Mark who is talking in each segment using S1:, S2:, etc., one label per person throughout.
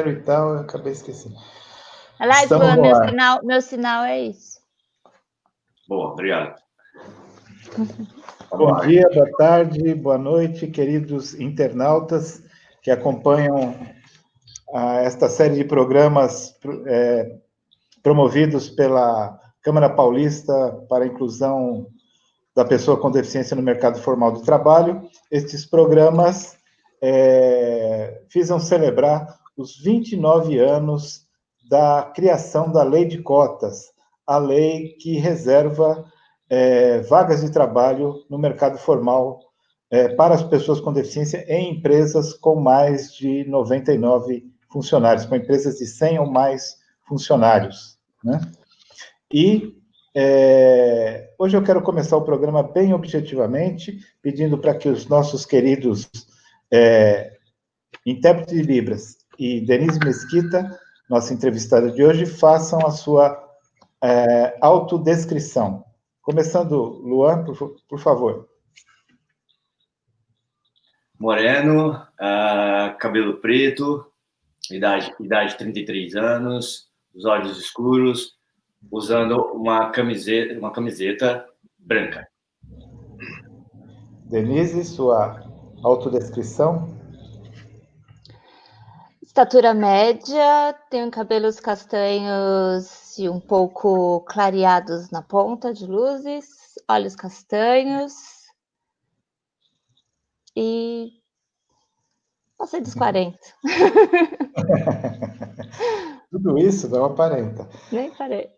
S1: primeiro e tal, eu acabei esquecendo.
S2: Aliás,
S1: Estamos
S2: Luan,
S1: no ar.
S2: meu sinal é isso.
S3: Boa, obrigado.
S1: Bom dia, boa tarde, boa noite, queridos internautas que acompanham esta série de programas promovidos pela Câmara Paulista para a Inclusão da Pessoa com Deficiência no Mercado Formal de Trabalho. Estes programas visam celebrar os 29 anos da criação da Lei de Cotas, a lei que reserva vagas de trabalho no mercado formal para as pessoas com deficiência em empresas com mais de 99 funcionários, com empresas de 100 ou mais funcionários, né? E hoje eu quero começar o programa bem objetivamente, pedindo para que os nossos queridos intérprete de Libras e Denise Mesquita, nossa entrevistada de hoje, façam a sua autodescrição. Começando, Luan, por favor.
S3: Moreno, cabelo preto, idade 33 anos, os olhos escuros, usando uma camiseta branca.
S1: Denise, sua autodescrição.
S2: Estatura média, tenho cabelos castanhos e um pouco clareados na ponta de luzes, olhos castanhos e passei dos 40.
S1: Tudo isso não aparenta.
S2: Nem parei.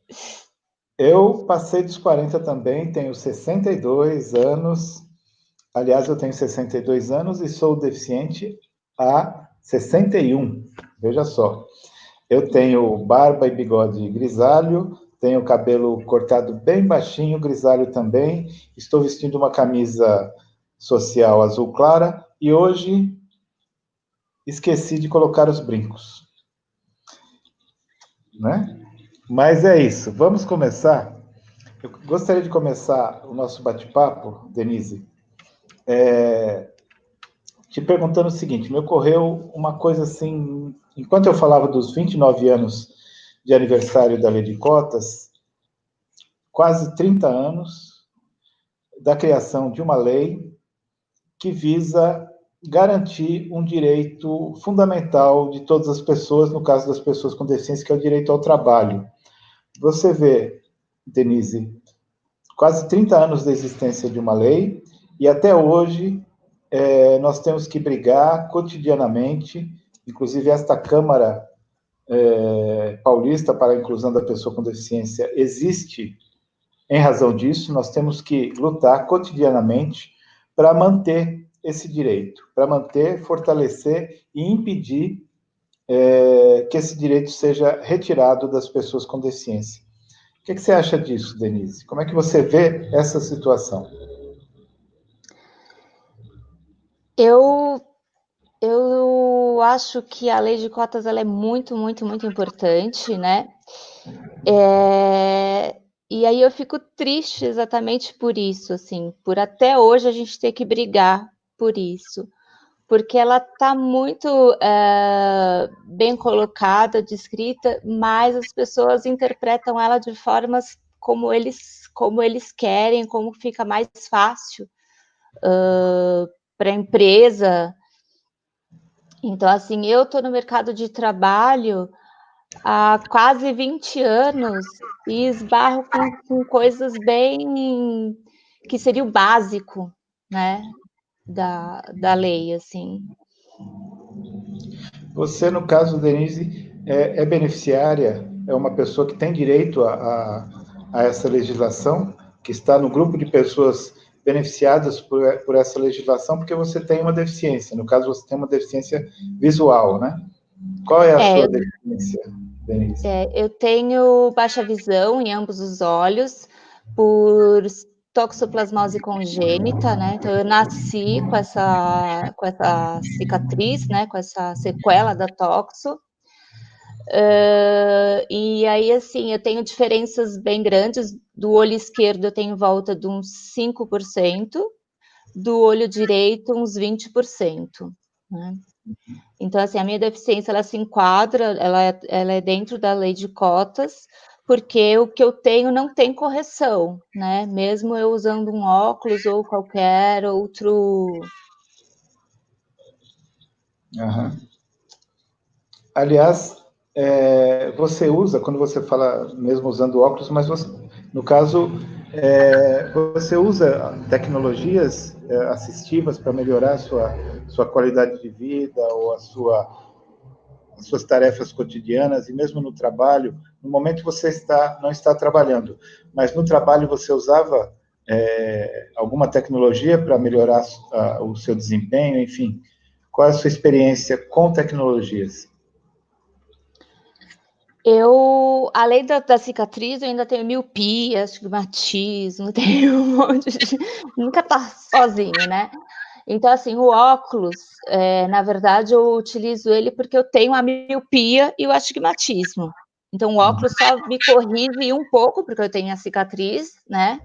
S1: Eu passei dos 40 também, tenho 62 anos. Aliás, eu tenho 62 anos e sou deficiente há 61. Veja só. Eu tenho barba e bigode grisalho, tenho cabelo cortado bem baixinho, grisalho também. Estou vestindo uma camisa social azul clara e hoje esqueci de colocar os brincos, né? Mas é isso, vamos começar. Eu gostaria de começar o nosso bate-papo, Denise, te perguntando o seguinte: me ocorreu uma coisa assim, enquanto eu falava dos 29 anos de aniversário da Lei de Cotas, quase 30 anos da criação de uma lei que visa garantir um direito fundamental de todas as pessoas, no caso das pessoas com deficiência, que é o direito ao trabalho. Você vê, Denise, quase 30 anos da existência de uma lei, e até hoje nós temos que brigar cotidianamente, inclusive esta Câmara Paulista para a Inclusão da Pessoa com Deficiência existe em razão disso. Nós temos que lutar cotidianamente para manter esse direito, para manter, fortalecer e impedir que esse direito seja retirado das pessoas com deficiência. O que você acha disso, Denise? Como é que você vê essa situação?
S2: Eu acho que a lei de cotas ela é muito, muito, muito importante, né? E aí eu fico triste exatamente por isso, assim, por até hoje a gente ter que brigar por isso, porque ela está muito bem colocada, descrita, mas as pessoas interpretam ela de formas como eles querem, como fica mais fácil para a empresa. Então, assim, eu estou no mercado de trabalho há quase 20 anos e esbarro com coisas bem que seria o básico, né, da lei, assim.
S1: Você, no caso, Denise, é beneficiária, é uma pessoa que tem direito a essa legislação, que está no grupo de pessoas beneficiadas por essa legislação, porque você tem uma deficiência. No caso, você tem uma deficiência visual, né? Qual é a sua deficiência, Denise?
S2: Eu tenho baixa visão em ambos os olhos por toxoplasmose congênita, né? Então eu nasci com essa cicatriz, né? Com essa sequela da toxo. E aí, assim, eu tenho diferenças bem grandes. Do olho esquerdo eu tenho em volta de uns 5%, do olho direito uns 20%, né? Então, assim, a minha deficiência, ela se enquadra, ela é dentro da lei de cotas, porque o que eu tenho não tem correção, né? Mesmo eu usando um óculos ou qualquer outro...
S1: Aham. Aliás, você usa, quando você fala mesmo usando óculos, mas você, no caso, você usa tecnologias assistivas para melhorar a sua qualidade de vida ou as suas tarefas cotidianas e mesmo no trabalho. No momento você não está trabalhando, mas no trabalho você usava alguma tecnologia para melhorar o seu desempenho, enfim. Qual é a sua experiência com tecnologias?
S2: Eu, além da cicatriz, eu ainda tenho miopia, astigmatismo, tenho um monte de... Nunca tá sozinho, né? Então, assim, o óculos, na verdade, eu utilizo ele porque eu tenho a miopia e o astigmatismo. Então, o óculos só me corrige um pouco, porque eu tenho a cicatriz, né?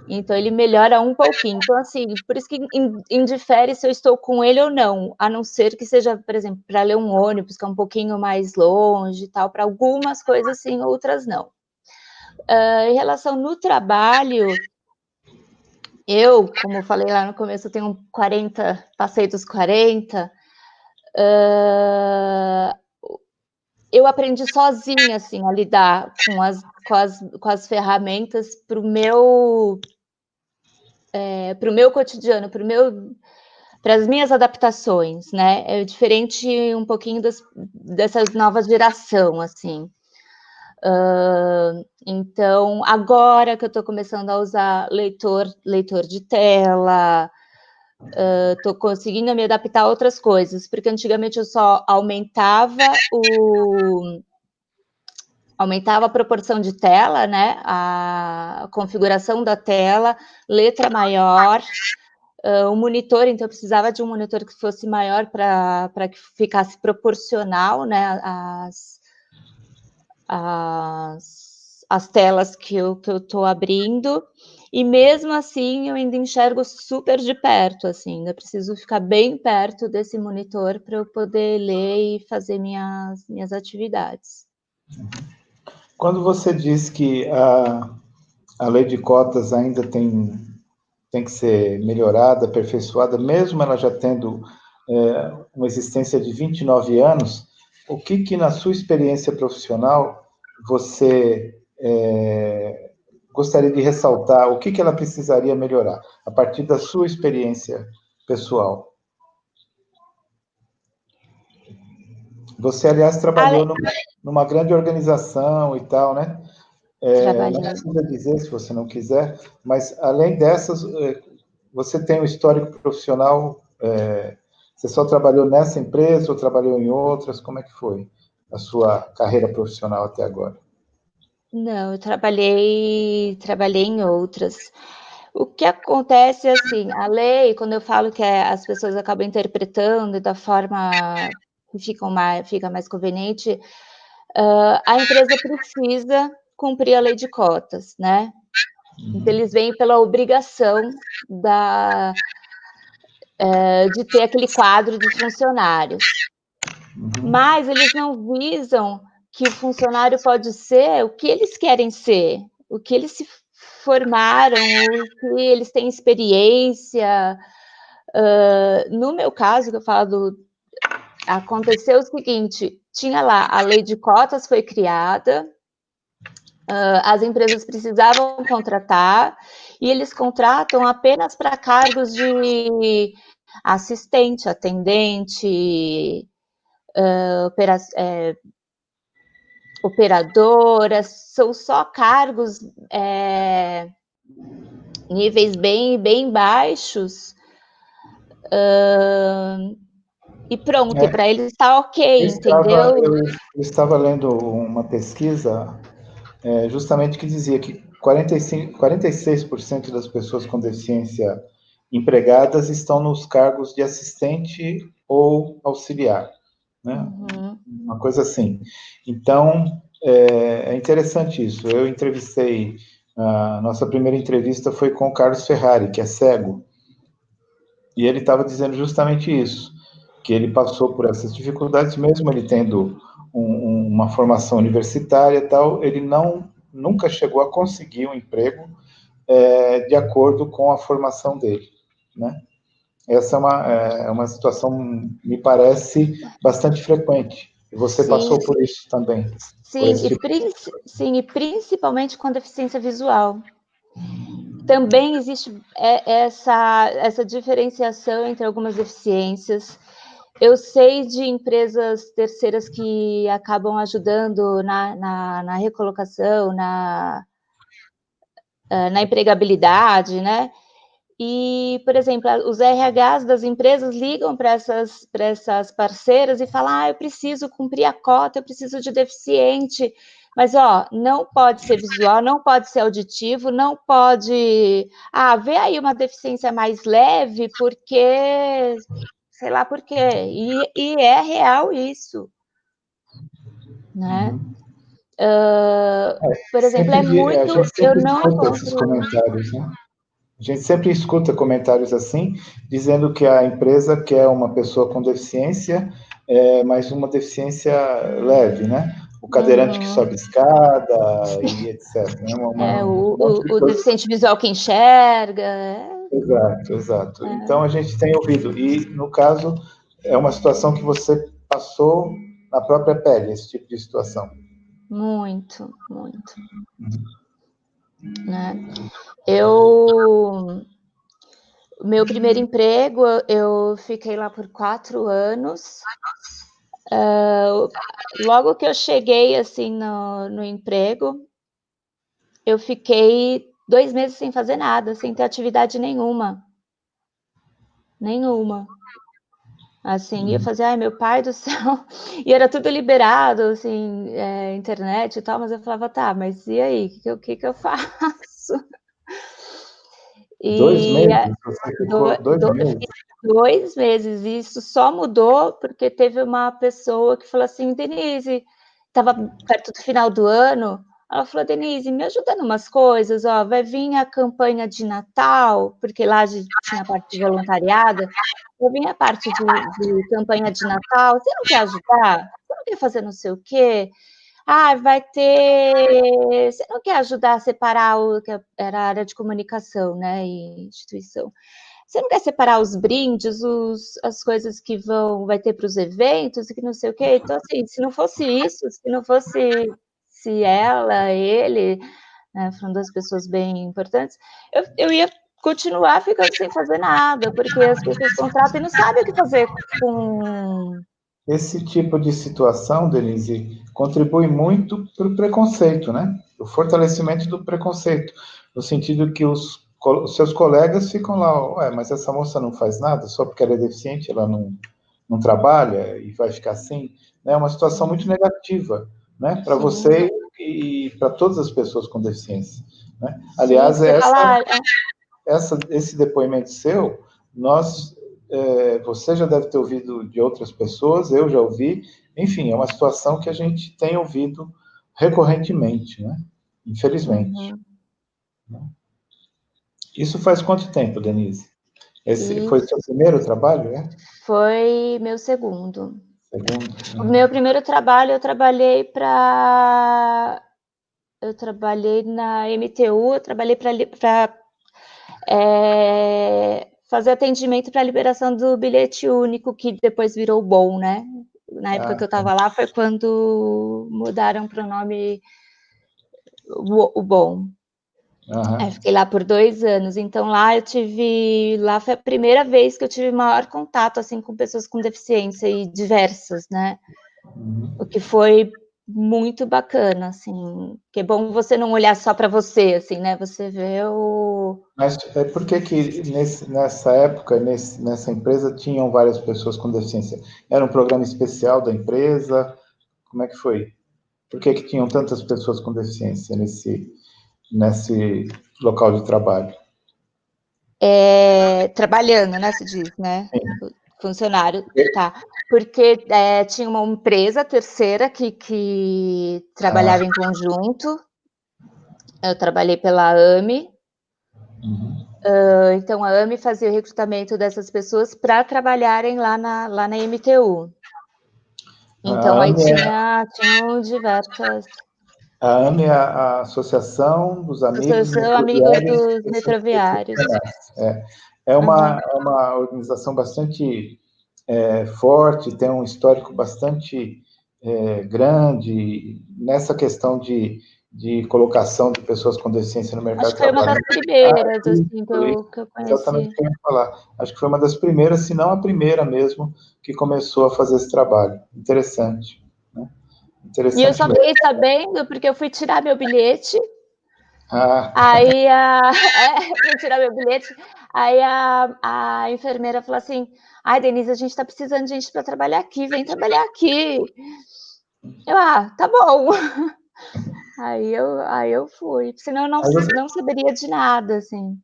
S2: Então, ele melhora um pouquinho. Então, assim, por isso que indifere se eu estou com ele ou não, a não ser que seja, por exemplo, para ler um ônibus, que é um pouquinho mais longe e tal, para algumas coisas sim, outras não. Em relação no trabalho, eu, como eu falei lá no começo, eu tenho 40, passei dos 40, eu aprendi sozinha, assim, a lidar com as ferramentas para o meu cotidiano, para as minhas adaptações, né? É diferente um pouquinho dessa nova geração, assim. Então, agora que eu estou começando a usar leitor de tela, estou conseguindo me adaptar a outras coisas, porque antigamente eu só aumentava a proporção de tela, né? A configuração da tela, letra maior, o monitor, então eu precisava de um monitor que fosse maior para que ficasse proporcional, né? As telas que eu estou abrindo, e mesmo assim eu ainda enxergo super de perto, assim, ainda preciso ficar bem perto desse monitor para eu poder ler e fazer minhas atividades.
S1: Quando você diz que a lei de cotas ainda tem que ser melhorada, aperfeiçoada, mesmo ela já tendo uma existência de 29 anos, o que na sua experiência profissional você gostaria de ressaltar? O que ela precisaria melhorar, a partir da sua experiência pessoal? Você, aliás, trabalhou numa grande organização e tal, né? Não precisa dizer se você não quiser, mas além dessas, você tem um histórico profissional, você só trabalhou nessa empresa ou trabalhou em outras? Como é que foi a sua carreira profissional até agora?
S2: Não, eu trabalhei em outras. O que acontece, assim, a lei, quando eu falo que as pessoas acabam interpretando da forma que fica mais conveniente, a empresa precisa cumprir a lei de cotas, né? Então, eles vêm pela obrigação de ter aquele quadro de funcionários. Mas eles não visam que o funcionário pode ser o que eles querem ser, o que eles se formaram, o que eles têm experiência. No meu caso, que eu falo aconteceu o seguinte, tinha lá, a lei de cotas foi criada, as empresas precisavam contratar, e eles contratam apenas para cargos de assistente, atendente, operadoras, são só cargos níveis bem baixos, e pronto, e para eles está ok, entendeu?
S1: Eu estava lendo uma pesquisa justamente que dizia que 46% das pessoas com deficiência empregadas estão nos cargos de assistente ou auxiliar, né? Uma coisa assim. Então, é interessante isso. Eu entrevistei, a nossa primeira entrevista foi com o Carlos Ferrari, que é cego, e ele estava dizendo justamente isso, que ele passou por essas dificuldades, mesmo ele tendo uma formação universitária e tal, ele nunca chegou a conseguir um emprego de acordo com a formação dele, né? Essa é uma situação, me parece, bastante frequente. E você passou por isso também.
S2: Sim, e principalmente com deficiência visual. Também existe essa diferenciação entre algumas deficiências. Eu sei de empresas terceiras que acabam ajudando na recolocação, na empregabilidade, né? E, por exemplo, os RHs das empresas ligam para essas parceiras e falam: eu preciso cumprir a cota, eu preciso de deficiente, mas não pode ser visual, não pode ser auditivo, não pode. Vê aí uma deficiência mais leve, porque sei lá por quê. E é real isso, né? Por exemplo,
S1: a gente sempre escuta esses
S2: encontro.
S1: comentários, né? A gente sempre escuta comentários assim, dizendo que a empresa quer uma pessoa com deficiência, mas uma deficiência leve, né? O cadeirante que sobe escada e etc. Né?
S2: O deficiente visual que enxerga.
S1: Exato. Então, a gente tem ouvido. E, no caso, é uma situação que você passou na própria pele, esse tipo de situação.
S2: Muito. Né? O meu primeiro emprego, eu fiquei lá por 4 anos. Logo que eu cheguei, assim, no emprego, eu fiquei 2 meses sem fazer nada, sem ter atividade nenhuma. Assim, ia fazer, meu pai do céu, e era tudo liberado, assim, internet e tal, mas eu falava, tá, mas e aí, o que eu faço?
S1: 2 meses? Você ficou 2 meses?
S2: 2 meses, e isso só mudou porque teve uma pessoa que falou assim: Denise, estava perto do final do ano, ela falou: Denise, me ajuda em umas coisas, vai vir a campanha de Natal, porque lá tinha a parte de voluntariado, vai vir a parte de campanha de Natal, você não quer ajudar? Você não quer fazer não sei o quê? Vai ter. Você não quer ajudar a separar que era a área de comunicação, né? E instituição. Você não quer separar os brindes, as coisas que vai ter para os eventos e que não sei o quê? Então, assim, se não fosse isso, se ela, ele, né, foram 2 pessoas bem importantes, eu ia continuar ficando sem fazer nada, porque as pessoas contratam e não sabem o que fazer com.
S1: Esse tipo de situação, Denise, contribui muito para o preconceito, né? O fortalecimento do preconceito, no sentido que os seus colegas ficam lá, mas essa moça não faz nada, só porque ela é deficiente, ela não trabalha e vai ficar assim. É uma situação muito negativa, né? Para você e para todas as pessoas com deficiência. Né? Aliás, esse depoimento seu, você já deve ter ouvido de outras pessoas, eu já ouvi, enfim, é uma situação que a gente tem ouvido recorrentemente, né? Infelizmente. Isso faz quanto tempo, Denise? Esse foi o seu primeiro trabalho, é?
S2: Foi meu segundo.
S1: Segundo.
S2: O meu primeiro trabalho, eu trabalhei na MTU, eu trabalhei para fazer atendimento para a liberação do bilhete único, que depois virou bom, né? Na época que eu estava lá foi quando mudaram para o nome o bom. Fiquei lá por 2 anos, então lá foi a primeira vez que eu tive maior contato, assim, com pessoas com deficiência e diversas, né? O que foi muito bacana, assim, que é bom você não olhar só para você, assim, né? Você vê
S1: Mas por que nessa época, nessa empresa, tinham várias pessoas com deficiência? Era um programa especial da empresa? Como é que foi? Por que tinham tantas pessoas com deficiência nesse local de trabalho?
S2: Trabalhando, né, se diz, né?
S1: Sim.
S2: Funcionário, tá. Porque tinha uma empresa terceira que trabalhava em conjunto. Eu trabalhei pela AME. Então, a AME fazia o recrutamento dessas pessoas para trabalharem lá na MTU. Então,
S1: A
S2: aí
S1: AME
S2: tinham diversas...
S1: A AME é a Associação dos Amigos
S2: Associação Amigos
S1: Metroviários
S2: dos Metroviários.
S1: É uma organização bastante forte, tem um histórico bastante grande nessa questão de colocação de pessoas com deficiência no mercado
S2: Acho
S1: de
S2: que foi uma das
S1: trabalho.
S2: primeiras, assim, que eu
S1: Exatamente o
S2: conheci.
S1: que eu ia falar. Acho que foi uma das primeiras, se não a primeira mesmo, que começou a fazer esse trabalho. Interessante. Né?
S2: E eu
S1: Interessante
S2: só
S1: mesmo.
S2: fiquei sabendo porque eu fui tirar meu bilhete.
S1: Ah,
S2: Aí fui tirar meu bilhete. Aí a enfermeira falou assim: ai, Denise, a gente tá precisando de gente para trabalhar aqui, vem trabalhar aqui. Eu, tá bom. Aí eu fui, senão eu não saberia de nada, assim.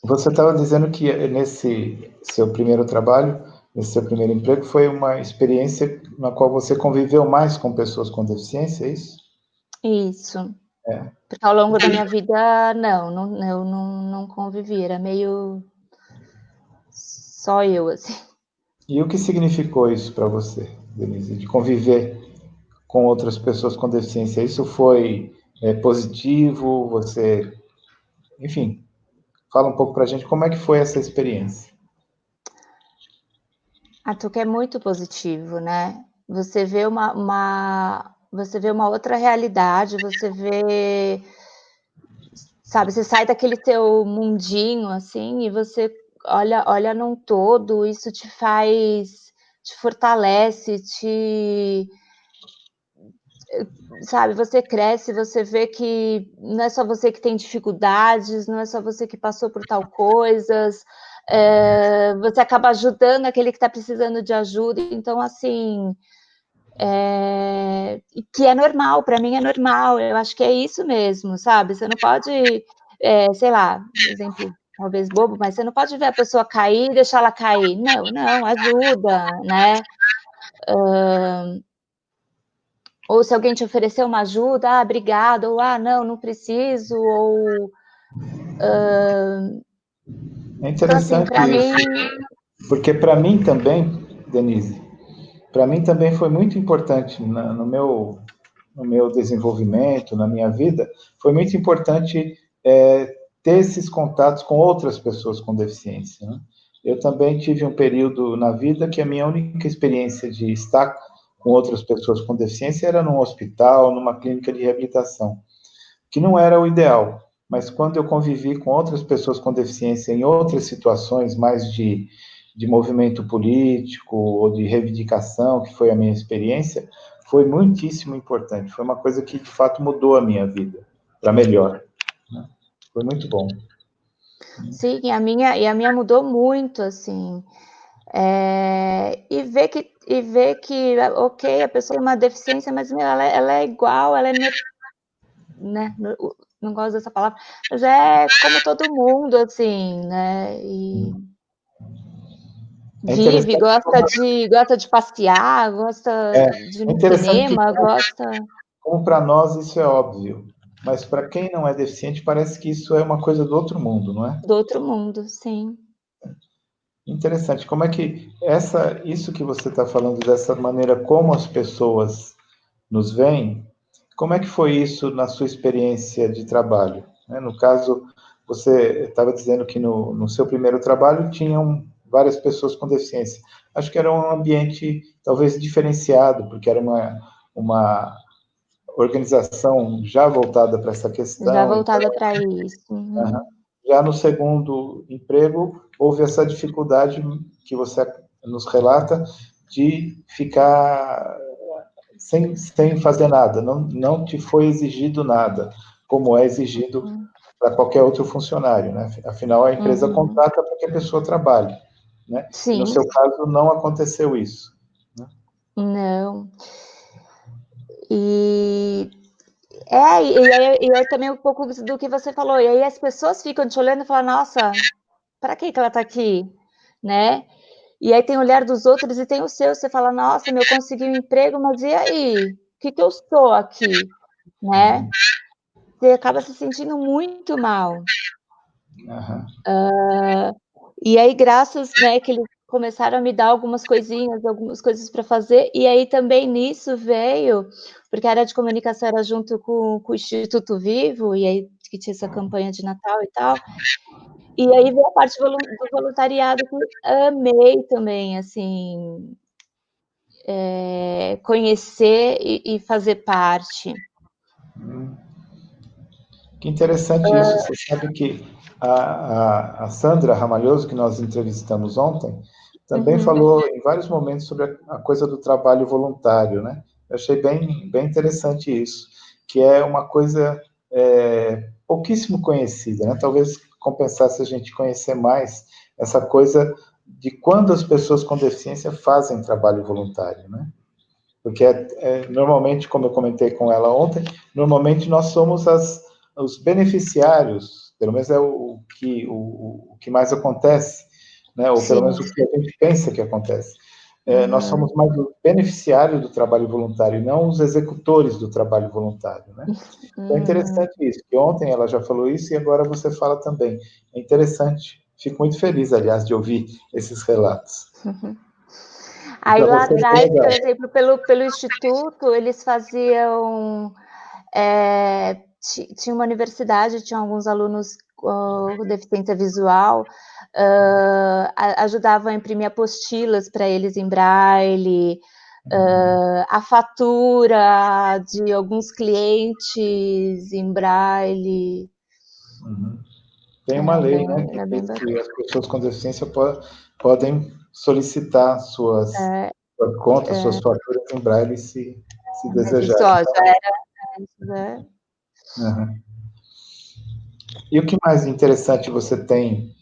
S1: você estava dizendo que nesse seu primeiro trabalho, nesse seu primeiro emprego, foi uma experiência na qual você conviveu mais com pessoas com deficiência, é isso?
S2: Isso.
S1: É.
S2: Porque ao longo da minha vida, eu não convivi, era meio só eu, assim.
S1: E o que significou isso para você, Denise, de conviver com outras pessoas com deficiência? Isso foi positivo? Você, enfim, fala um pouco para a gente como é que foi essa experiência.
S2: Tu que é muito positivo, né? Você vê você vê uma outra realidade, você vê, sabe, você sai daquele teu mundinho, assim, e você olha num todo, isso te fortalece, sabe, você cresce, você vê que não é só você que tem dificuldades, não é só você que passou por tal coisas, você acaba ajudando aquele que está precisando de ajuda, então, assim, que é normal, para mim é normal, eu acho que é isso mesmo, sabe, você não pode, sei lá, exemplo talvez bobo, mas você não pode ver a pessoa cair e deixar ela cair, não, ajuda, né, ou se alguém te oferecer uma ajuda, obrigado, ou não preciso, ou...
S1: É
S2: Então, assim,
S1: interessante
S2: para
S1: isso,
S2: mim...
S1: porque para mim também, Denise, para mim também foi muito importante no meu desenvolvimento, na minha vida, foi muito importante ter esses contatos com outras pessoas com deficiência. Né? Eu também tive um período na vida que a minha única experiência de estar com outras pessoas com deficiência era num hospital, numa clínica de reabilitação, que não era o ideal. Mas quando eu convivi com outras pessoas com deficiência em outras situações, mais de movimento político ou de reivindicação, que foi a minha experiência, foi muitíssimo importante. Foi uma coisa que, de fato, mudou a minha vida para melhor. Né? Foi muito bom.
S2: Sim, e a minha mudou muito, assim. E ver que, ok, a pessoa tem uma deficiência, mas ela é igual, ela é né? Não gosto dessa palavra, mas é como todo mundo, assim, né? E
S1: É
S2: vive,
S1: interessante,
S2: gosta de passear, gosta de ir
S1: é
S2: no
S1: interessante que,
S2: cinema, gosta
S1: como para nós isso é óbvio, mas para quem não é deficiente parece que isso é uma coisa do outro mundo, não é?
S2: do outro mundo, sim.
S1: Interessante. Como é que isso que você está falando dessa maneira como as pessoas nos veem, como é que foi isso na sua experiência de trabalho? Né? No caso, você estava dizendo que no seu primeiro trabalho tinham várias pessoas com deficiência. Acho que era um ambiente talvez diferenciado, porque era uma organização já voltada para essa
S2: Já
S1: questão. Então,
S2: voltada para isso. Uhum.
S1: já no segundo emprego, houve essa dificuldade que você nos relata de ficar sem fazer nada, não te foi exigido nada, como é exigido para qualquer outro funcionário, né? Afinal, a empresa
S2: Uhum.
S1: contrata para que a pessoa trabalhe, né? E no
S2: Sim,
S1: seu caso, não aconteceu isso. Né?
S2: não. E e aí também um pouco do que você falou, e aí as pessoas ficam te olhando e falam: "Nossa, para que ela está aqui?", né. E aí tem o olhar dos outros e tem o seu, você fala: "Nossa, eu consegui um emprego, mas e aí? O que que eu sou aqui?", né. Você acaba se sentindo muito mal. E aí, graças, né, que eles começaram a me dar algumas coisas para fazer, e aí também nisso veio, porque a área de comunicação era junto com o Instituto Vivo, e aí que tinha essa campanha de Natal e tal, e aí veio a parte do voluntariado que eu amei também, assim, conhecer e fazer parte.
S1: Que interessante isso. Você sabe que a Sandra Ramalhoso, que nós entrevistamos ontem, também falou em vários momentos sobre a coisa do trabalho voluntário, né? Eu achei bem interessante isso, que é uma coisa pouquíssimo conhecida, né? Talvez compensasse a gente conhecer mais essa coisa de quando as pessoas com deficiência fazem trabalho voluntário, né? Porque normalmente, como eu comentei com ela ontem, normalmente nós somos os beneficiários, pelo menos é o que mais acontece, né? Ou pelo menos o que a gente pensa que acontece. Nós somos mais o beneficiário do trabalho voluntário, não os executores do trabalho voluntário, né? Então é interessante isso, que ontem ela já falou isso e agora você fala também. É interessante. Fico muito feliz, aliás, de ouvir esses relatos.
S2: Aí lá atrás, por exemplo, pelo Instituto, eles faziam... tinha uma universidade, tinha alguns alunos com deficiência visual, ajudavam a imprimir apostilas para eles em braille, a fatura de alguns clientes em braille.
S1: Tem uma lei, né, que diz que as pessoas com deficiência podem solicitar suas contas, suas faturas em braille, se desejar.
S2: Isso, ó, já era...
S1: E o que mais interessante você tem?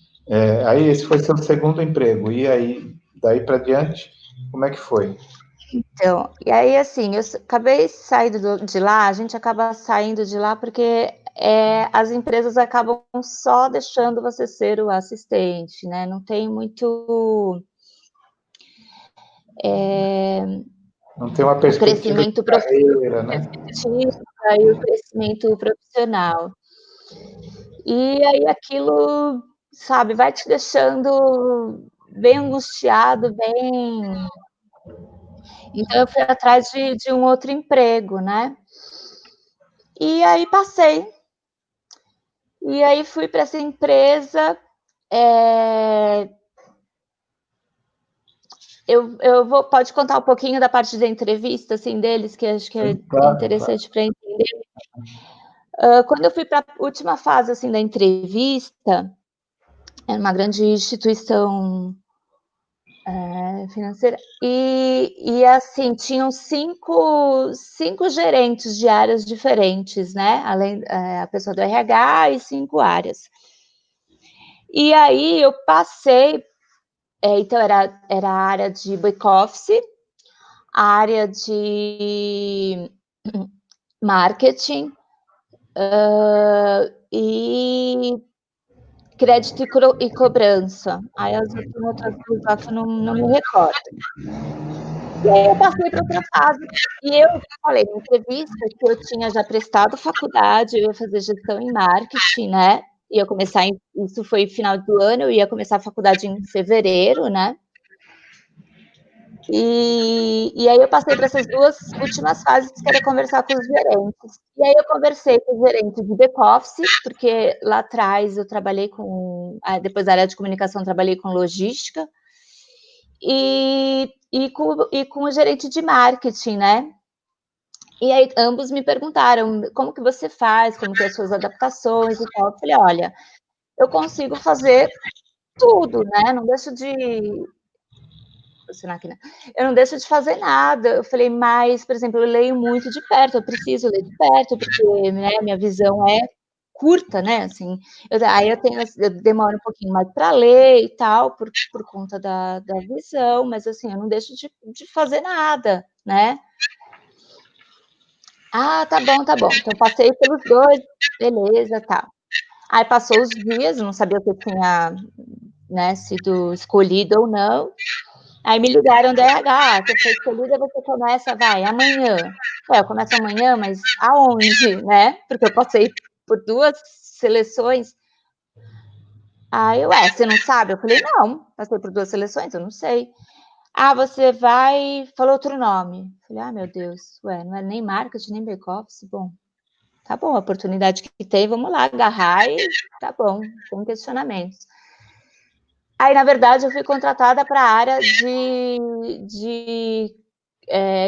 S1: Aí esse foi seu segundo emprego, e aí, daí para diante, como é que foi?
S2: Então, e aí assim, eu acabei saindo de lá, a gente acaba saindo de lá porque as empresas acabam só deixando você ser o assistente, né? Não tem muito
S1: Não tem uma perspectiva de carreira, né?
S2: E o crescimento profissional. E aí aquilo, sabe, vai te deixando bem angustiado, bem... Então eu fui atrás de um outro emprego, né? E aí passei. E aí fui para essa empresa. Pode contar um pouquinho da parte da entrevista, assim, deles, que acho que é interessante para entender. Quando eu fui para a última fase, assim, da entrevista, era uma grande instituição financeira, e assim, tinham cinco gerentes de áreas diferentes, né? Além a pessoa do RH e 5 áreas. E aí eu passei, então era a área de back-office, a área de marketing, e crédito e cobrança. Aí as outras coisas lá que eu não me recordo. E aí eu passei para outra fase, e eu falei na entrevista que eu tinha já prestado faculdade, eu ia fazer gestão em marketing, né? Ia começar isso foi final do ano, eu ia começar a faculdade em fevereiro, né? E aí eu passei para essas 2 últimas fases, que era conversar com os gerentes. E aí eu conversei com o gerente de back-office, porque lá atrás eu trabalhei depois da área de comunicação, trabalhei com logística, e com o gerente de marketing, né? E aí ambos me perguntaram, como que você faz, como que as suas adaptações e tal. Eu falei, olha, eu consigo fazer tudo, né? Não deixo de... Eu não deixo de fazer nada. Eu falei, mas, por exemplo, eu leio muito de perto, eu preciso ler de perto, porque, né, minha visão é curta, né, assim, aí eu demoro um pouquinho mais para ler e tal, por conta da visão, mas assim, eu não deixo de fazer nada, né. Ah, tá bom, então passei pelos 2, beleza, tá. Aí passou os dias, não sabia se eu tinha, né, sido escolhida ou não. Aí me ligaram do RH, você foi escolhida, você começa, vai, amanhã. Eu começo amanhã, mas aonde, né? Porque eu passei por 2 seleções. Aí você não sabe? Eu falei, não, passei por 2 seleções, eu não sei. Você vai, falou outro nome. Falei, meu Deus, não é nem marketing, nem back-office, bom, tá bom, a oportunidade que tem, vamos lá, agarrar e tá bom, sem questionamentos. Aí, na verdade, eu fui contratada para a área de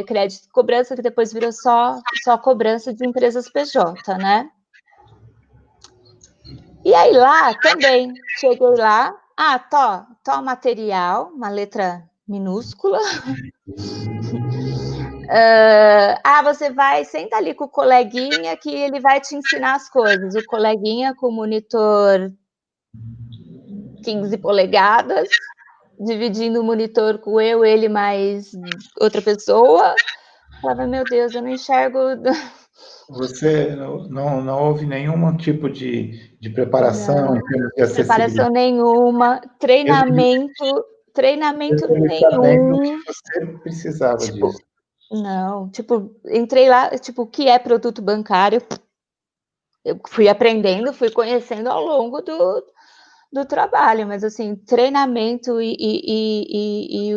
S2: crédito e cobrança, que depois virou só cobrança de empresas PJ, né? E aí lá também, cheguei lá, tó material, uma letra minúscula. Você vai, senta ali com o coleguinha que ele vai te ensinar as coisas. O coleguinha com o monitor 15 polegadas, dividindo o monitor com ele mais outra pessoa. Falava, meu Deus, eu não enxergo.
S1: Você não houve nenhum tipo de preparação em
S2: Não,
S1: termos de acessibilidade?
S2: preparação nenhuma, treinamento
S1: Sabendo que
S2: nenhum.
S1: você precisava
S2: Tipo,
S1: disso.
S2: não, tipo, entrei lá, tipo, o que é produto bancário? Eu fui aprendendo, fui conhecendo ao longo do trabalho, mas assim, treinamento e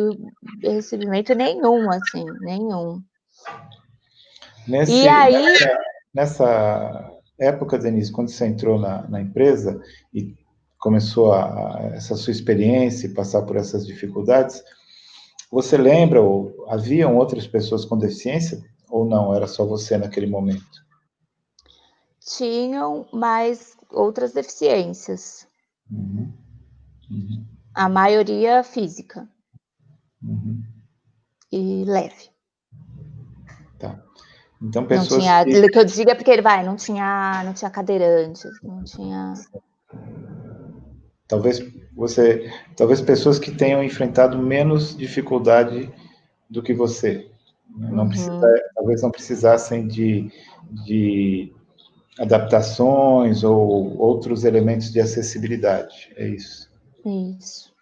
S2: recebimento nenhum, assim, nenhum. E aí,
S1: Nessa época, Denise, quando você entrou na empresa e começou essa sua experiência e passar por essas dificuldades, você lembra, ou haviam outras pessoas com deficiência ou não? Era só você naquele momento?
S2: tinham mais outras deficiências,
S1: Uhum, uhum,
S2: a maioria física
S1: uhum.
S2: e leve.
S1: Tá. Então,
S2: Não
S1: pessoas
S2: tinha,
S1: que
S2: que eu diga porque ele não tinha cadeirante, não tinha.
S1: talvez talvez pessoas que tenham enfrentado menos dificuldade do que você. Não precisa,
S2: Uhum,
S1: talvez não precisassem de adaptações ou outros elementos de acessibilidade. É isso.
S2: isso.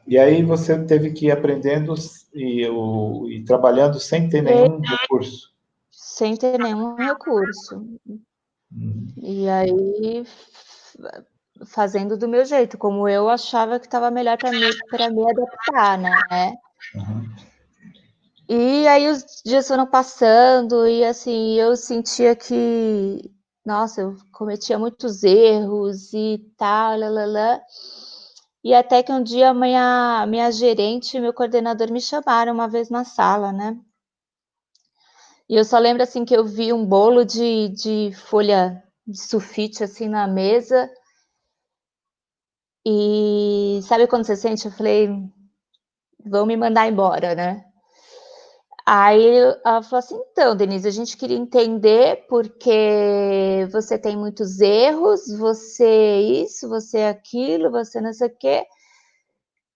S1: E aí você teve que ir aprendendo e trabalhando sem ter nenhum recurso.
S2: Sem ter nenhum recurso.
S1: Uhum.
S2: E aí, fazendo do meu jeito, como eu achava que estava melhor para me adaptar, né?
S1: Uhum.
S2: E aí os dias foram passando e assim, eu sentia que, nossa, eu cometia muitos erros e tal, lalala. E até que um dia minha gerente e meu coordenador me chamaram uma vez na sala, né? E eu só lembro assim que eu vi um bolo de folha de sulfite assim na mesa. E sabe quando você sente? Eu falei, vão me mandar embora, né? Aí ela falou assim: então, Denise, a gente queria entender porque você tem muitos erros, você isso, você aquilo, você não sei o quê.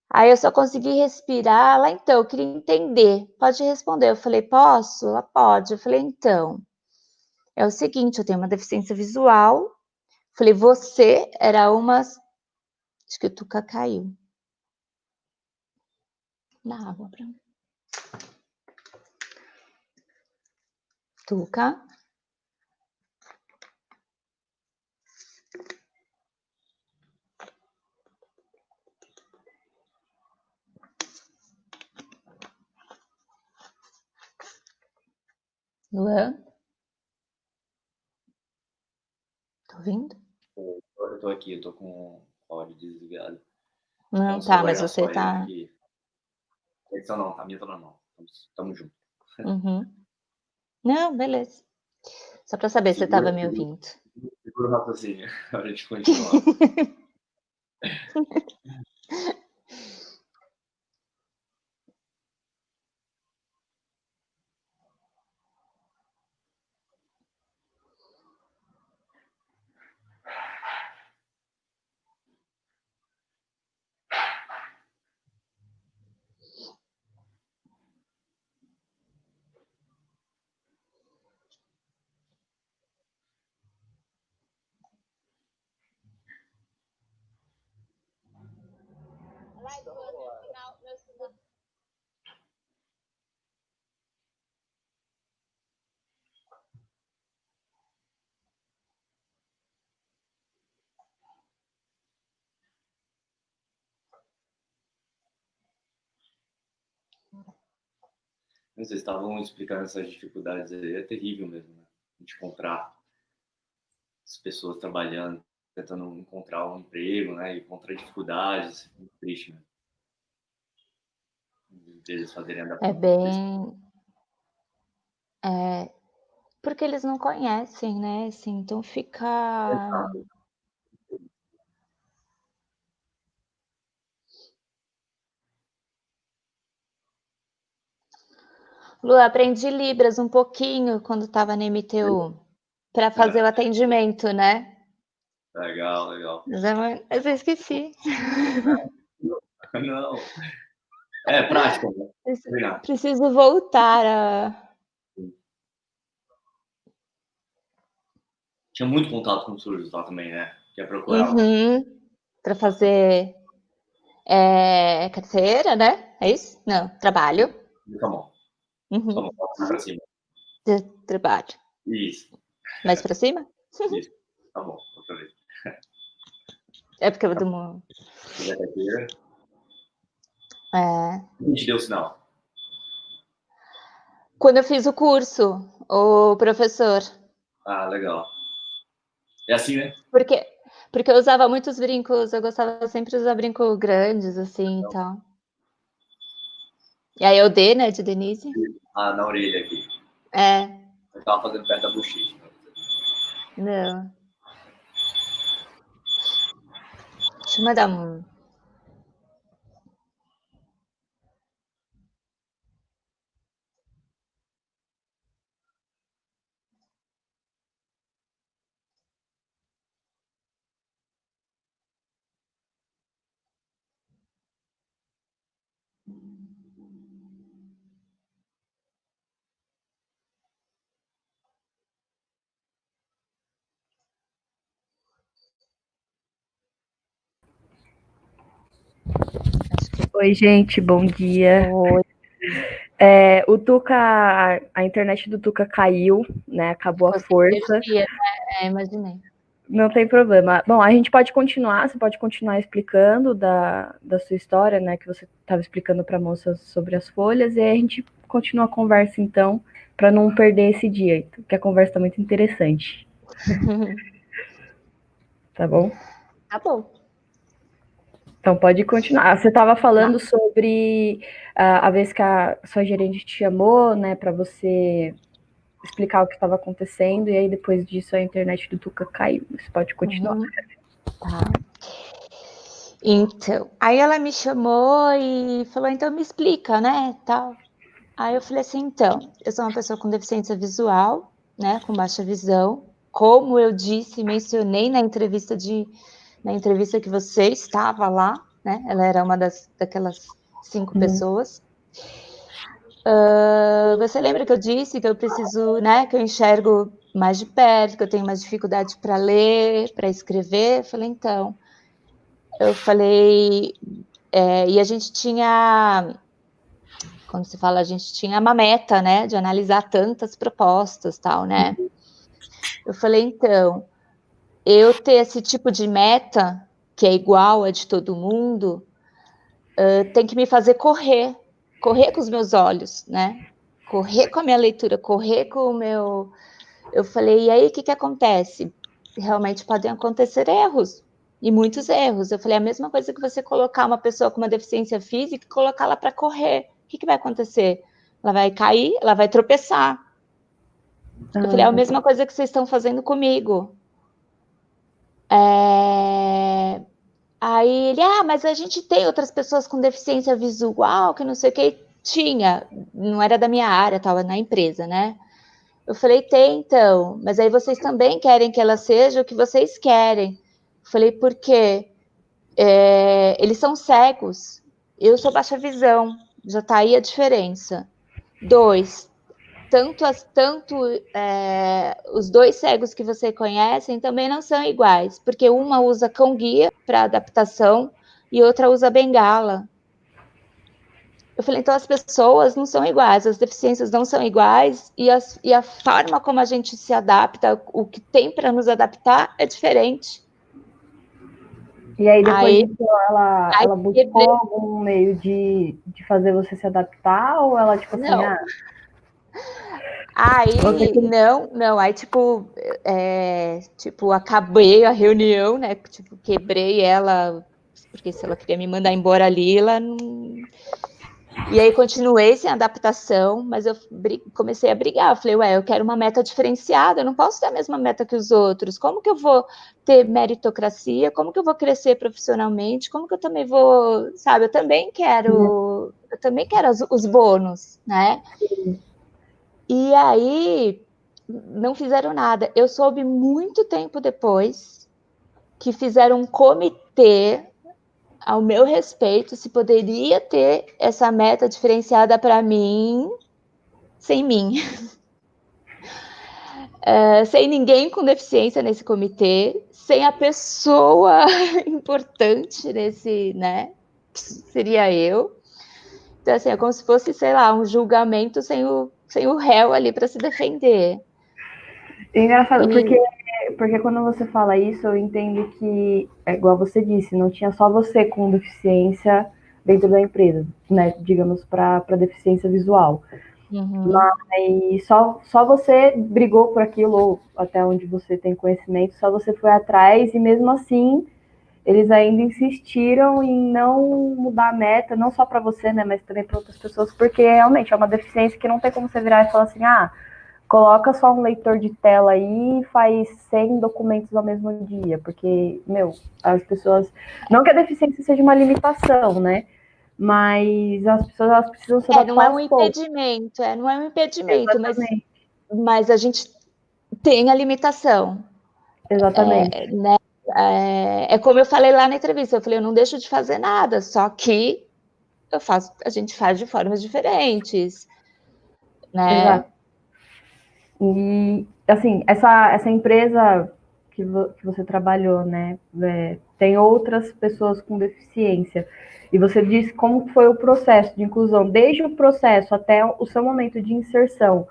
S2: Aí eu só consegui respirar. Lá, então, eu queria entender. Pode responder. Eu falei, posso? Ela pode. Eu falei, então, é o seguinte, eu tenho uma deficiência visual. Falei, você era uma. Acho que o Tuca caiu na água pra mim. Tuca. Luan, tá ouvindo?
S3: Eu tô aqui, eu tô com o áudio desligado.
S2: Não,
S3: Então, só
S2: tá,
S3: vai
S2: mas
S3: dar
S2: você
S3: spoiler
S2: tá.
S3: aqui. A edição não, a minha tá normal. Tamo junto.
S2: Uhum. Não, beleza. Só para saber se você estava
S3: Segura,
S2: me ouvindo.
S3: segura o raciocínio. A hora de continuar. Vocês estavam explicando essas dificuldades aí, é terrível mesmo, né? A gente encontrar as pessoas trabalhando, tentando encontrar um emprego, né? E encontrar dificuldades, é muito triste, né? Eles fazerem
S2: É
S3: adaptação.
S2: bem. Porque eles não conhecem, né? Assim, então fica. Lu, aprendi Libras um pouquinho quando estava na MTU para fazer o atendimento, né?
S3: Legal, legal.
S2: Mas eu esqueci.
S3: Não. É prática, né? Obrigado.
S2: Preciso voltar a.
S3: Tinha muito contato com surdos lá também, né? Que é procurar.
S2: Para fazer carteira, né? É isso? Não, trabalho.
S3: Tá bom. Só não pode pra cima.
S2: Trabalho.
S3: Isso.
S2: Mais para cima?
S3: Isso. Tá bom, outra vez.
S2: É porque eu dou
S3: Fazer a carteira.
S2: uma.
S3: A gente deu o sinal.
S2: Quando eu fiz o curso, o professor.
S3: Ah, legal. É assim, né?
S2: Porque eu usava muitos brincos, eu gostava sempre de usar brincos grandes, assim, e tal. E aí eu dei, né, de Denise.
S3: Ah, na orelha aqui.
S2: É.
S3: Eu tava fazendo perto da bochecha.
S2: Não. Deixa eu mandar um.
S4: Oi, gente, bom dia.
S2: Oi.
S4: O Tuca, a internet do Tuca caiu, né? Acabou a força.
S2: Energia, né? Imaginei.
S4: Não tem problema. Bom, a gente pode continuar, você pode continuar explicando da sua história, né? Que você estava explicando para a moça sobre as folhas, e aí a gente continua a conversa, então, para não perder esse dia, porque a conversa está muito interessante. Tá bom?
S2: Tá bom.
S4: Então pode continuar. Você estava falando sobre a vez que a sua gerente te chamou, né, para você explicar o que estava acontecendo, e aí depois disso a internet do Tuca caiu. Você pode continuar.
S2: Tá. Então, aí ela me chamou e falou, então me explica, né, tal. Aí eu falei assim, então, eu sou uma pessoa com deficiência visual, né, com baixa visão, como eu disse, mencionei na entrevista que você estava lá, né, ela era uma daquelas 5 pessoas. Você lembra que eu disse que eu preciso, né, que eu enxergo mais de perto, que eu tenho mais dificuldade para ler, para escrever? Eu falei, e a gente tinha, quando se fala, a gente tinha uma meta, né, de analisar tantas propostas, tal, né? Eu falei, então, eu ter esse tipo de meta, que é igual a de todo mundo, tem que me fazer correr com os meus olhos, né? Correr com a minha leitura, correr com o meu... Eu falei, e aí o que acontece? Realmente podem acontecer erros, e muitos erros. Eu falei, a mesma coisa que você colocar uma pessoa com uma deficiência física e colocá-la para correr. O que vai acontecer? Ela vai cair, ela vai tropeçar. Eu falei, é a mesma coisa que vocês estão fazendo comigo. Aí ele, mas a gente tem outras pessoas com deficiência visual, que não sei o que. Tinha, não era da minha área, estava na empresa, né? Eu falei, tem então, mas aí vocês também querem que ela seja o que vocês querem. Eu falei, por quê? Eles são cegos, eu sou baixa visão, já está aí a diferença. 2, os 2 cegos que você conhecem também não são iguais, porque uma usa cão-guia para adaptação e outra usa bengala. Eu falei, então as pessoas não são iguais, as deficiências não são iguais, e a forma como a gente se adapta, o que tem para nos adaptar é diferente.
S4: E aí depois disso ela buscou algum meio de fazer você se adaptar, ou ela tipo assim,
S2: não, Aí, aí, acabei a reunião, né, tipo, quebrei ela, porque se ela queria me mandar embora ali, ela não... E aí, continuei sem adaptação, mas eu comecei a brigar, eu falei, eu quero uma meta diferenciada, eu não posso ter a mesma meta que os outros, como que eu vou ter meritocracia, como que eu vou crescer profissionalmente, como que eu também vou, sabe, eu também quero os bônus, né? E aí, não fizeram nada. Eu soube muito tempo depois que fizeram um comitê ao meu respeito se poderia ter essa meta diferenciada para mim, sem mim. Sem ninguém com deficiência nesse comitê, sem a pessoa importante nesse, né? Que seria eu. Então, assim, é como se fosse, sei lá, um julgamento sem o réu ali para se defender.
S4: É engraçado, porque quando você fala isso, eu entendo que, é igual você disse, não tinha só você com deficiência dentro da empresa, né? Digamos, para deficiência visual.
S2: Uhum.
S4: Mas só você brigou por aquilo, ou até onde você tem conhecimento, só você foi atrás, e mesmo assim, eles ainda insistiram em não mudar a meta, não só para você, né? Mas também para outras pessoas, porque realmente é uma deficiência que não tem como você virar e falar assim, coloca só um leitor de tela aí e faz 100 documentos ao mesmo dia, porque, as pessoas... Não que a deficiência seja uma limitação, né? Mas as pessoas elas precisam se adaptar
S2: não é um
S4: aos poucos.
S2: impedimento, não é um impedimento,
S4: Exatamente.
S2: mas a gente tem a limitação.
S4: Exatamente.
S2: Né? É como eu falei lá na entrevista, eu falei, eu não deixo de fazer nada, só que a gente faz de formas diferentes, né?
S4: Exato. E, assim, essa empresa que você trabalhou, né, tem outras pessoas com deficiência. E você disse como foi o processo de inclusão, desde o processo até o seu momento de inserção.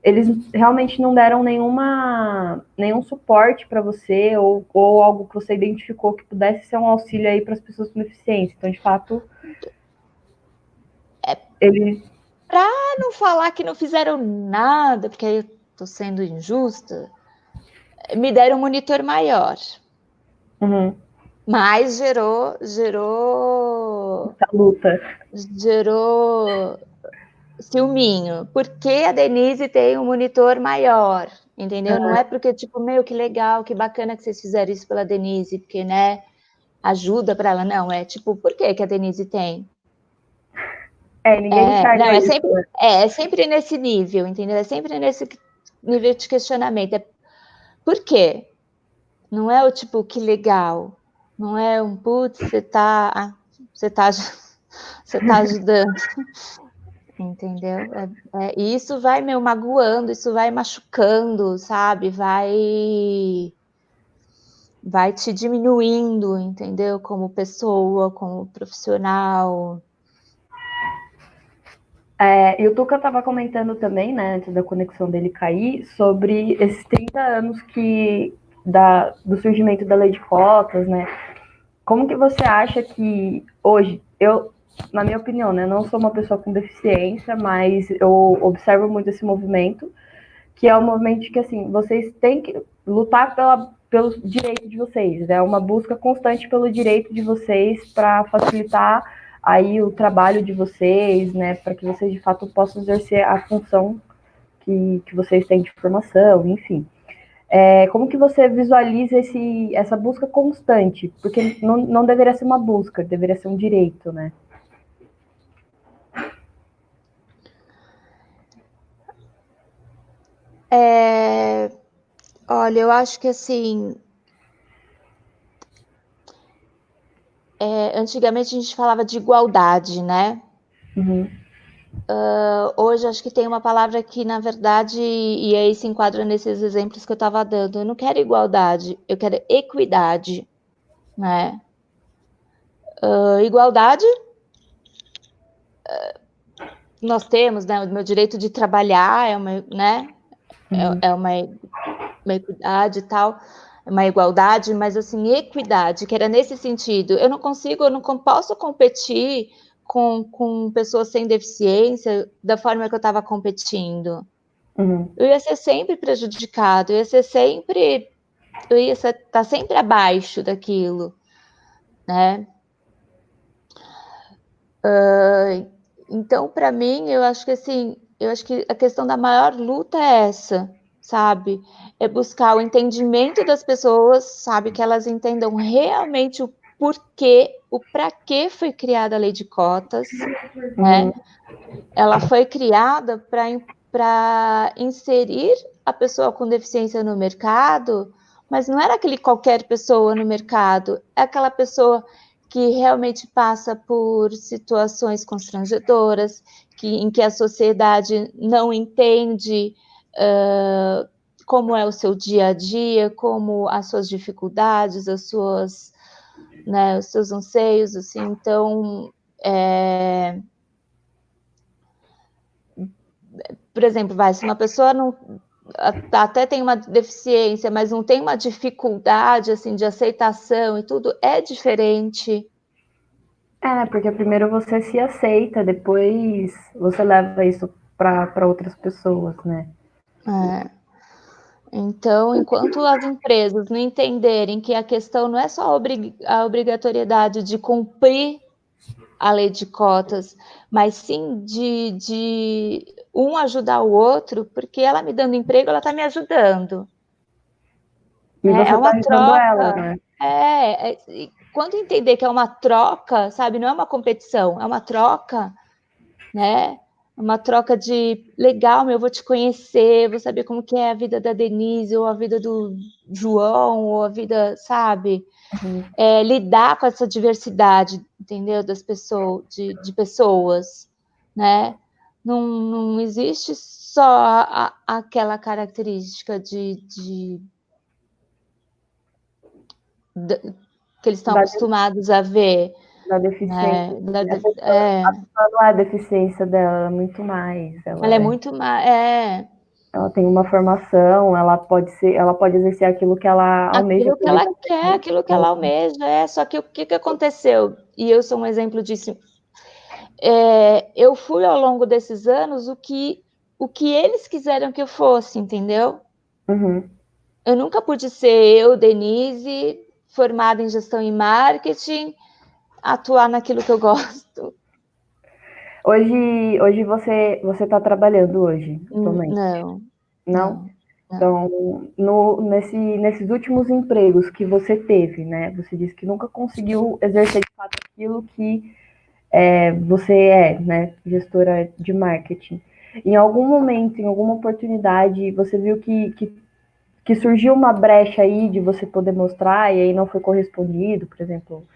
S4: Eles realmente não deram nenhum suporte para você ou algo que você identificou que pudesse ser um auxílio aí para as pessoas com deficiência. Então, de fato, eles...
S2: Para não falar que não fizeram nada, porque aí eu estou sendo injusta, me deram um monitor maior.
S4: Uhum.
S2: Mas gerou
S4: Essa luta.
S2: Gerou ciúminho, porque a Denise tem um monitor maior, entendeu? Não é porque, tipo, que legal, que bacana que vocês fizeram isso pela Denise, porque, né, ajuda para ela. Não, é tipo, por que a Denise tem?
S4: Ninguém enxerga
S2: não,
S4: isso.
S2: é sempre nesse nível, entendeu? É sempre nesse nível de questionamento. Por quê? Não é o tipo, que legal. Não é um, putz, você tá ajudando. Entendeu? E isso vai magoando, isso vai machucando, sabe? Vai te diminuindo, entendeu? Como pessoa, como profissional.
S4: E o Tuca estava comentando também, né, antes da conexão dele cair, sobre esses 30 anos do surgimento da lei de cotas, né? Como que você acha que hoje, na minha opinião, né, não sou uma pessoa com deficiência, mas eu observo muito esse movimento, que é um movimento de que, assim, vocês têm que lutar pelo direito de vocês, é uma busca constante pelo direito de vocês para facilitar aí o trabalho de vocês, né, para que vocês de fato possam exercer a função que vocês têm de formação, enfim. Como que você visualiza essa busca constante? Porque não deveria ser uma busca, deveria ser um direito, né?
S2: Olha, eu acho que assim, antigamente a gente falava de igualdade, né?
S4: Uhum.
S2: Hoje acho que tem uma palavra que, na verdade, e aí se enquadra nesses exemplos que eu estava dando. Eu não quero igualdade, eu quero equidade, né? Igualdade, nós temos, né? O meu direito de trabalhar é uma, né? É uma equidade e tal, uma igualdade, mas assim, equidade, que era nesse sentido. Eu não posso competir com pessoas sem deficiência da forma que eu estava competindo.
S4: Uhum.
S2: Eu ia ser sempre prejudicado, eu ia estar sempre abaixo daquilo, né? Então, para mim, eu acho que a questão da maior luta é essa, sabe? É buscar o entendimento das pessoas, sabe? Que elas entendam realmente o porquê, o para que foi criada a lei de cotas, né? Ela foi criada para inserir a pessoa com deficiência no mercado, mas não era aquele qualquer pessoa no mercado, é aquela pessoa que realmente passa por situações constrangedoras, em que a sociedade não entende como é o seu dia a dia, como as suas dificuldades, né, os seus anseios, assim. Então, por exemplo, se uma pessoa não até tem uma deficiência, mas não tem uma dificuldade assim de aceitação e tudo, é diferente.
S4: Porque primeiro você se aceita, depois você leva isso para outras pessoas, né?
S2: Então, enquanto as empresas não entenderem que a questão não é só a obrigatoriedade de cumprir a lei de cotas, mas sim de um ajudar o outro, porque ela me dando emprego, ela está me ajudando.
S4: E você
S2: É uma
S4: ajudando ela,
S2: troca.
S4: né?
S2: Quando entender que é uma troca, sabe, não é uma competição, é uma troca, né? Uma troca de legal, eu vou te conhecer, vou saber como que é a vida da Denise, ou a vida do João, ou a vida, sabe? Lidar com essa diversidade, entendeu? Das pessoas, de pessoas, né? Não existe só aquela característica que eles estão acostumados a ver.
S4: Da deficiência.
S2: Né?
S4: A pessoa não é a deficiência dela, ela é muito mais.
S2: Ela é muito mais.
S4: Ela tem uma formação, ela pode exercer aquilo que ela almeja.
S2: Aquilo que ela quer, aquilo que ela almeja, só que o que aconteceu? E eu sou um exemplo disso. Eu fui ao longo desses anos o que eles quiseram que eu fosse, entendeu?
S4: Uhum.
S2: Eu nunca pude ser eu, Denise, formada em gestão e marketing, atuar naquilo que eu gosto.
S4: Hoje você está trabalhando hoje, atualmente?
S2: Não.
S4: Então, nesses últimos empregos que você teve, né? Você disse que nunca conseguiu exercer de fato aquilo que você né? Gestora de marketing. Em algum momento, em alguma oportunidade, você viu que surgiu uma brecha aí de você poder mostrar e aí não foi correspondido, por exemplo,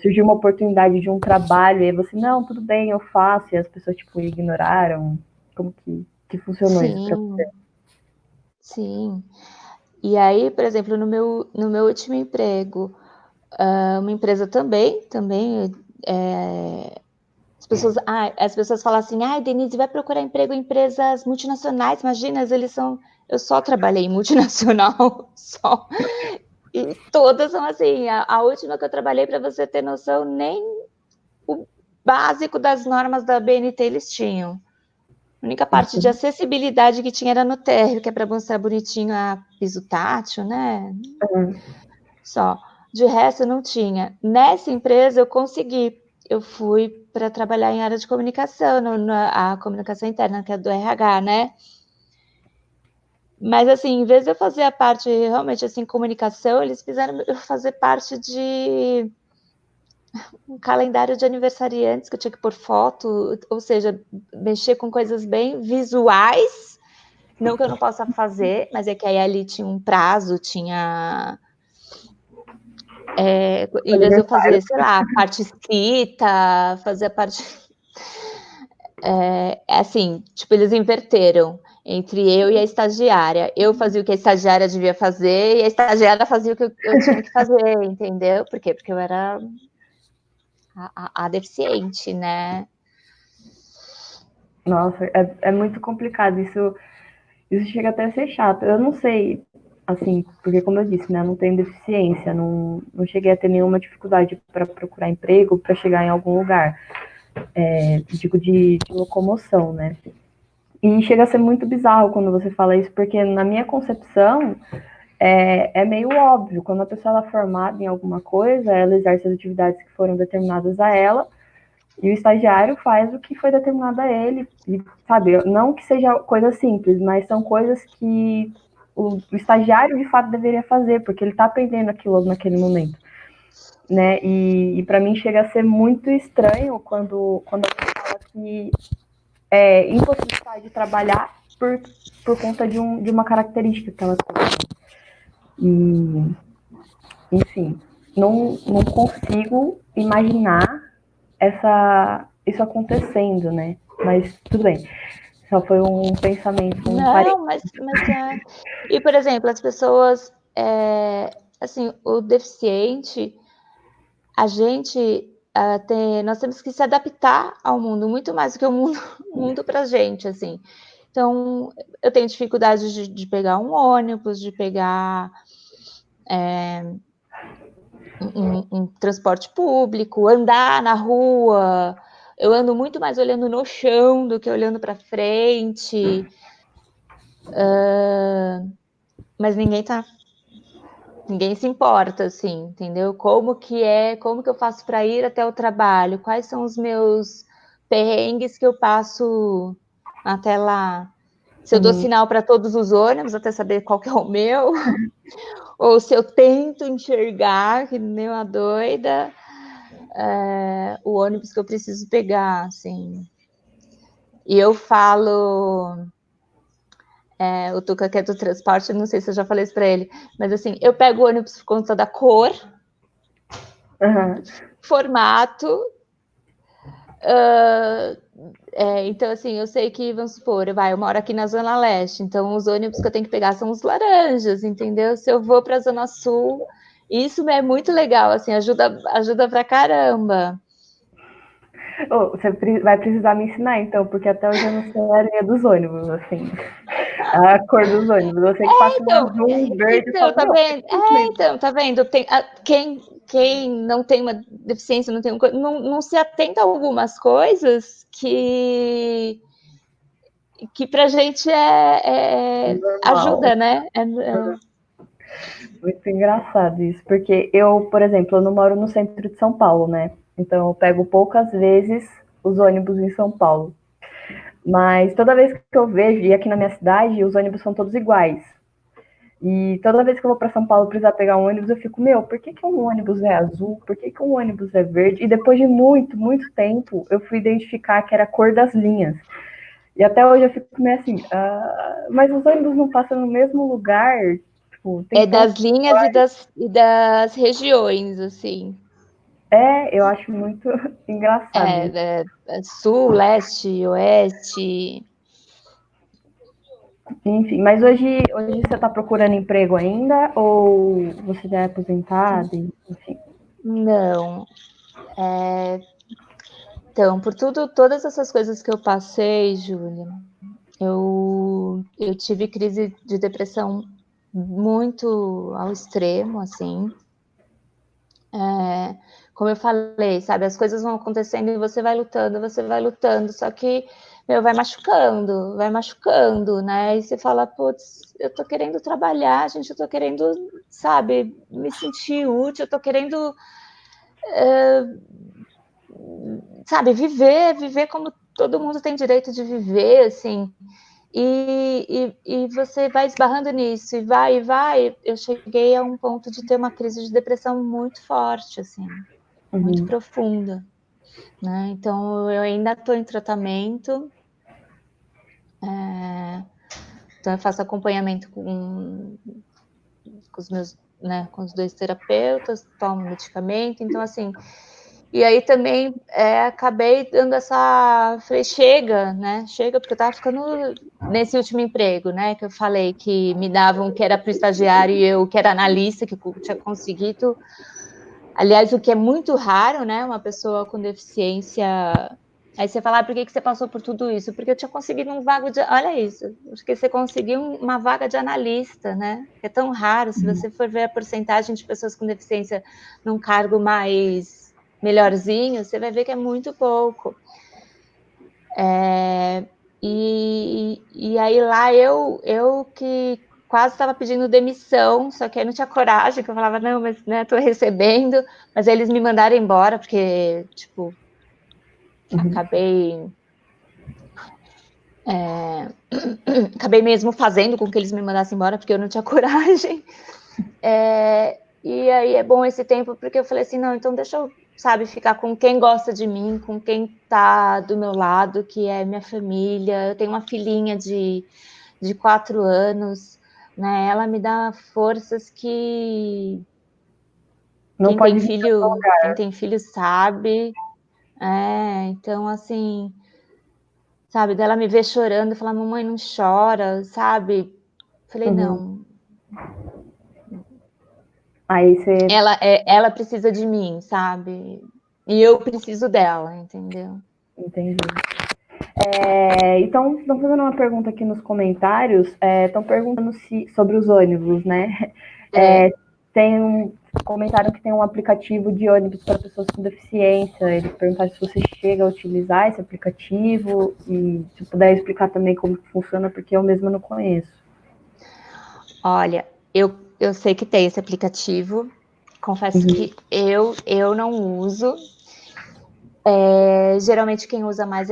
S4: surgiu uma oportunidade de um trabalho e aí você, não, tudo bem, eu faço, e as pessoas, tipo, ignoraram? Como que funcionou isso para você?
S2: Sim. E aí, por exemplo, no meu último emprego, uma empresa também, as pessoas falam assim, Denise, vai procurar emprego em empresas multinacionais, imagina, eu só trabalhei em multinacional, só, e todas são assim, a última que eu trabalhei, para você ter noção, nem o básico das normas da BNT eles tinham. A única parte de acessibilidade que tinha era no térreo, que é para mostrar bonitinho a piso tátil, né? Só. De resto, não tinha. Nessa empresa, eu consegui. Eu fui para trabalhar em área de comunicação, a comunicação interna, que é do RH, né? Mas, assim, em vez de eu fazer a parte, realmente, assim, comunicação, eles fizeram eu fazer parte de um calendário de aniversariantes, que eu tinha que pôr foto, ou seja, mexer com coisas bem visuais, não que eu não possa fazer, mas é que aí ali tinha um prazo, tinha... em vez de eu fazer, sei lá, a parte escrita, fazer a parte... assim, tipo, eles inverteram entre eu e a estagiária. Eu fazia o que a estagiária devia fazer e a estagiária fazia o que eu tinha que fazer, entendeu? Por quê? Porque eu era a deficiente, né?
S4: Nossa, é muito complicado, isso chega até a ser chato. Eu não sei, assim, porque como eu disse, né, eu não tenho deficiência, não cheguei a ter nenhuma dificuldade para procurar emprego, para chegar em algum lugar. digo de locomoção, né? E chega a ser muito bizarro quando você fala isso, porque na minha concepção é meio óbvio. Quando a pessoa é formada em alguma coisa, ela exerce as atividades que foram determinadas a ela, e o estagiário faz o que foi determinado a ele. E, sabe, não que seja coisa simples, mas são coisas que o estagiário de fato deveria fazer, porque ele está aprendendo aquilo naquele momento. Né? E para mim chega a ser muito estranho quando alguém fala que impossibilidade de trabalhar por conta de uma característica que ela tem. E, enfim, não consigo imaginar isso acontecendo, né? Mas tudo bem. Só foi um pensamento.
S2: Não, mas E, por exemplo, as pessoas, assim, o deficiente, a gente nós temos que se adaptar ao mundo, muito mais do que o mundo para a gente, assim. Então, eu tenho dificuldade de pegar um ônibus, de pegar um transporte público, andar na rua. Eu ando muito mais olhando no chão do que olhando para frente. Mas ninguém se importa, assim, entendeu? Como que eu faço para ir até o trabalho? Quais são os meus perrengues que eu passo até lá? Se eu dou sinal para todos os ônibus até saber qual que é o meu, ou se eu tento enxergar, que nem uma doida, o ônibus que eu preciso pegar, assim. E eu falo... o Tuca, que é do transporte, não sei se eu já falei isso para ele, mas assim, eu pego o ônibus por conta da cor, formato. Então, assim, eu sei que, vamos supor, eu moro aqui na Zona Leste, então os ônibus que eu tenho que pegar são os laranjas, entendeu? Se eu vou para a Zona Sul, isso é muito legal, assim, ajuda pra caramba.
S4: Você vai precisar me ensinar, então, porque até hoje eu não sei a linha dos ônibus, assim. A cor dos ônibus. Eu sei que passa um azul, verde...
S2: Então, tá vendo? Então, tá vendo? Quem não tem uma deficiência, não se atenta a algumas coisas que pra gente ajuda, né?
S4: Muito engraçado isso, porque eu, por exemplo, eu não moro no centro de São Paulo, né? Então eu pego poucas vezes os ônibus em São Paulo. Mas toda vez que eu vejo, e aqui na minha cidade, os ônibus são todos iguais. E toda vez que eu vou para São Paulo precisar pegar um ônibus, eu fico, por que um ônibus é azul? Por que um ônibus é verde? E depois de muito, muito tempo, eu fui identificar que era a cor das linhas. E até hoje eu fico meio assim, mas os ônibus não passam no mesmo lugar? Tipo,
S2: das linhas e das regiões, assim.
S4: Eu acho muito engraçado.
S2: Sul, leste, oeste.
S4: Enfim, mas hoje você está procurando emprego ainda? Ou você já é aposentada? Enfim.
S2: Não. Então, por todas essas coisas que eu passei, Júlia, eu tive crise de depressão muito ao extremo, assim. Como eu falei, sabe, as coisas vão acontecendo e você vai lutando, só que, vai machucando, né? E você fala, putz, eu tô querendo trabalhar, gente, eu tô querendo, sabe, me sentir útil, eu tô querendo, sabe, viver como todo mundo tem direito de viver, assim. E você vai esbarrando nisso, e vai. Eu cheguei a um ponto de ter uma crise de depressão muito forte, assim, muito profunda, né? Então, eu ainda estou em tratamento, então eu faço acompanhamento com os meus, né, com os 2 terapeutas, tomo medicamento, então, assim... E aí também acabei dando falei, chega, né? Chega, porque eu estava ficando nesse último emprego, né? Que eu falei que me davam que era para o estagiário e eu que era analista, que eu tinha conseguido. Aliás, o que é muito raro, né? Uma pessoa com deficiência. Aí você fala, por que você passou por tudo isso? Porque eu tinha conseguido um vago de... Olha isso, porque você conseguiu uma vaga de analista, né? É tão raro, se você for ver a porcentagem de pessoas com deficiência num cargo mais melhorzinho, você vai ver que é muito pouco. E aí lá eu que quase estava pedindo demissão, só que aí não tinha coragem, que eu falava, não, mas né, tô recebendo, mas aí eles me mandaram embora, porque, tipo, acabei mesmo fazendo com que eles me mandassem embora, porque eu não tinha coragem. E aí é bom esse tempo, porque eu falei assim, não, então deixa eu, sabe, ficar com quem gosta de mim, com quem tá do meu lado, que é minha família. Eu tenho uma filhinha de 4 anos, né? Ela me dá forças que
S4: Não pode vir
S2: quem tem filho sabe. Então, assim, sabe, dela me ver chorando e falar, mamãe, não chora, sabe? Falei, não.
S4: Aí você...
S2: Ela precisa de mim, sabe? E eu preciso dela, entendeu?
S4: Entendi. Então, estão fazendo uma pergunta aqui nos comentários, estão perguntando sobre os ônibus, né? Comentaram que tem um aplicativo de ônibus para pessoas com deficiência. Eles perguntaram se você chega a utilizar esse aplicativo e se puder explicar também como funciona, porque eu mesma não conheço.
S2: Olha, eu sei que tem esse aplicativo, confesso que eu não uso. Geralmente quem usa mais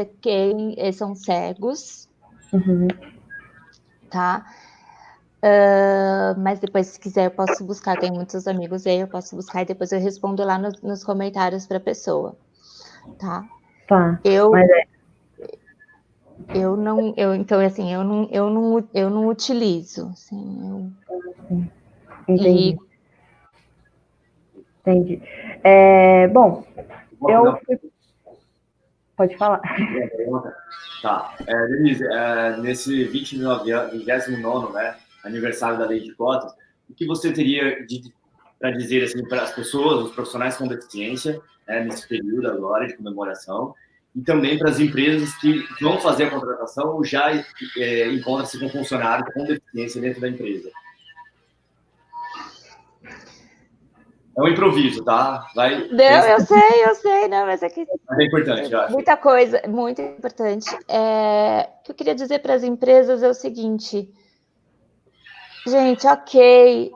S2: são cegos, tá? Mas depois, se quiser, eu posso buscar. Tem muitos amigos aí, eu posso buscar e depois eu respondo lá nos comentários para a pessoa, tá?
S4: Tá.
S2: Então, assim, eu não utilizo. Assim,
S4: Entendi. Entendi. Bom, Pode falar.
S3: Tá. Denise, nesse 29º, né, aniversário da Lei de Cotas, o que você teria para dizer assim, para as pessoas, os profissionais com deficiência, nesse período agora de comemoração, e também para as empresas que vão fazer a contratação ou já encontram-se com funcionários com deficiência dentro da empresa? É um improviso, tá?
S2: Não, eu sei, não, mas é que...
S3: É importante, eu acho.
S2: Muita coisa, muito importante. O que eu queria dizer para as empresas é o seguinte, gente, ok,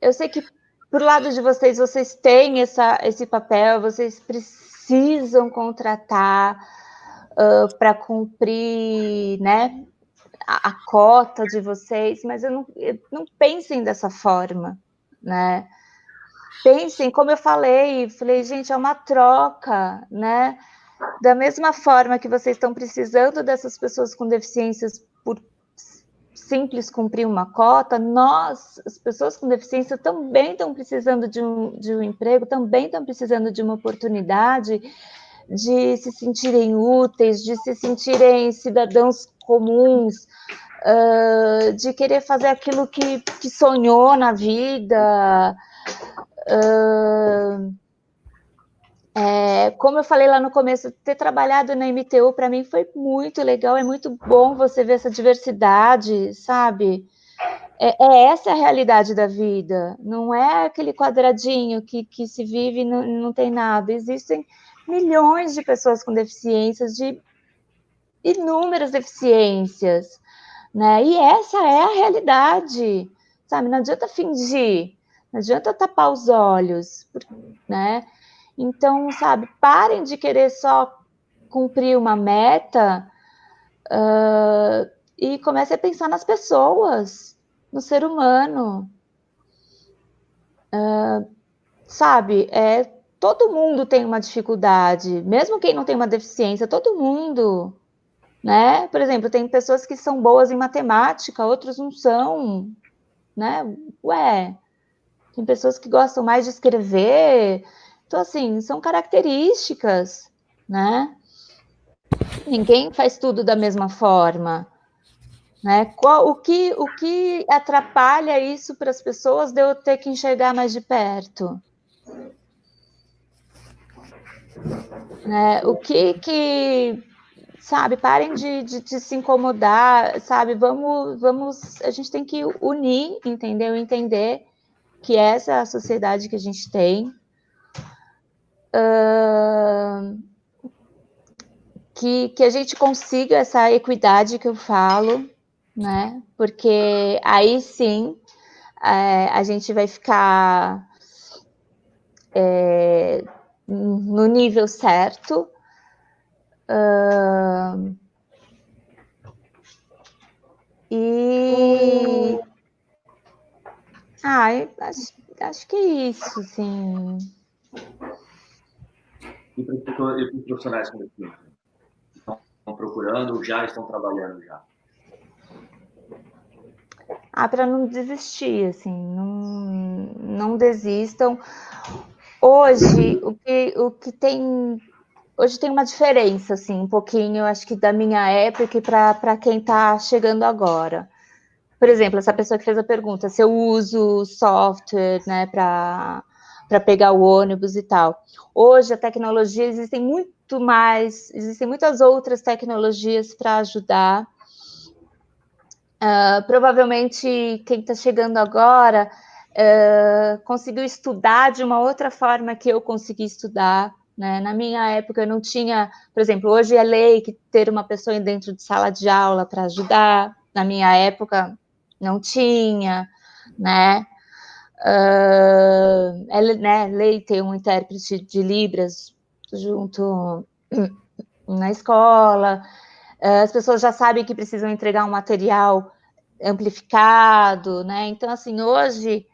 S2: eu sei que por lado de vocês têm esse papel, vocês precisam contratar para cumprir, né, a cota de vocês, mas não pensem dessa forma, né? Pensem, como eu falei, gente, é uma troca, né? Da mesma forma que vocês estão precisando dessas pessoas com deficiências por simples cumprir uma cota, nós, as pessoas com deficiência, também estão precisando de um emprego, também estão precisando de uma oportunidade de se sentirem úteis, de se sentirem cidadãos comuns, de querer fazer aquilo que sonhou na vida. Como eu falei lá no começo, ter trabalhado na MTU para mim foi muito legal, é muito bom você ver essa diversidade, sabe? Essa é a realidade da vida, não é aquele quadradinho que se vive e não tem nada. Existem milhões de pessoas com deficiências, de inúmeras deficiências, né? E essa é a realidade, sabe? Não adianta fingir, não adianta tapar os olhos, né? Então, sabe, parem de querer só cumprir uma meta e comecem a pensar nas pessoas, no ser humano. Sabe, todo mundo tem uma dificuldade, mesmo quem não tem uma deficiência, todo mundo, né? Por exemplo, tem pessoas que são boas em matemática, outros não são, né? Tem pessoas que gostam mais de escrever. Então, assim, são características, né? Ninguém faz tudo da mesma forma, né? O que atrapalha isso para as pessoas de eu ter que enxergar mais de perto? Né? O que sabe, parem de se incomodar, sabe? A gente tem que unir, entendeu? Entender que essa é a sociedade que a gente tem, que a gente consiga essa equidade que eu falo, né? Porque aí sim a gente vai ficar no nível certo. E acho que é isso, assim.
S3: E para os profissionais como estão procurando ou já estão trabalhando já?
S2: Para não desistir, assim, não desistam. Hoje, o que tem... Hoje tem uma diferença, assim, um pouquinho, eu acho que da minha época e para quem está chegando agora. Por exemplo, essa pessoa que fez a pergunta, se eu uso software, né, para pegar o ônibus e tal. Hoje, a tecnologia, existem muitas outras tecnologias para ajudar. Provavelmente, quem está chegando agora conseguiu estudar de uma outra forma que eu consegui estudar, né? Na minha época, eu não tinha... Por exemplo, hoje é lei que ter uma pessoa dentro de sala de aula para ajudar. Na minha época, não tinha, né? Lei ter um intérprete de Libras junto na escola. As pessoas já sabem que precisam entregar um material amplificado, né? Então, assim, hoje